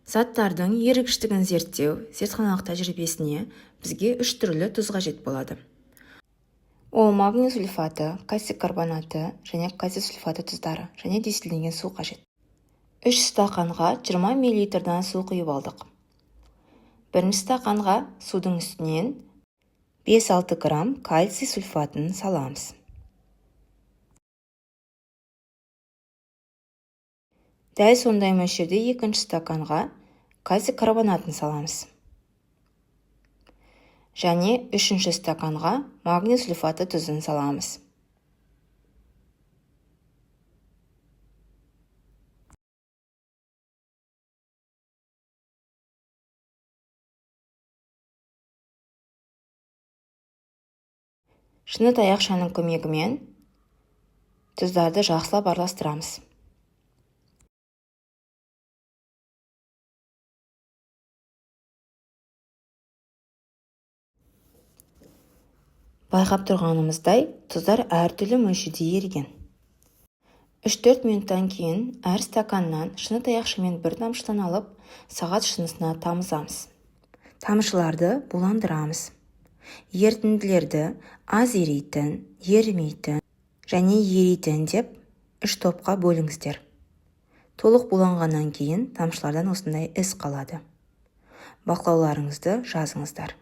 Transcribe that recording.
Заттардың ерігіштігін зерттеу зертханалық тәжірибесіне бізге 3 түрлі тұз қажет болады. Ол магний сульфаты, кальций карбонаты және кальций сульфаты тұздары және дистилленген су қажет. 3 стақанға 20 мл су құйып алдық. Бірінші стақанға судың үстінен 5-6 грамм кальций сульфатын саламыз. Дәл сондай мөлшерде екінші стақанға кальций карбонатын саламыз. Және үшінші стақанға магний сульфаты тұзын саламыз. Шыны таяқшаның көмегімен тұздарды жақсылап араластырамыз. Байқап тұрғанымыздай, тұздар әртүрлі мөлшерде еріген. 3-4 минуттан кейін әр стаканнан шыны таяқшамен бір тамшыдан алып, сағат шынысына тамызамыз. Тамшыларды буландырамыз. Ерітінділерді аз еритін, ерімейтін және еритін деп 3 топқа бөліңіздер. Толық буланғаннан кейін тамшылардан осындай із қалады. Бақылауларыңызды жазыңыздар.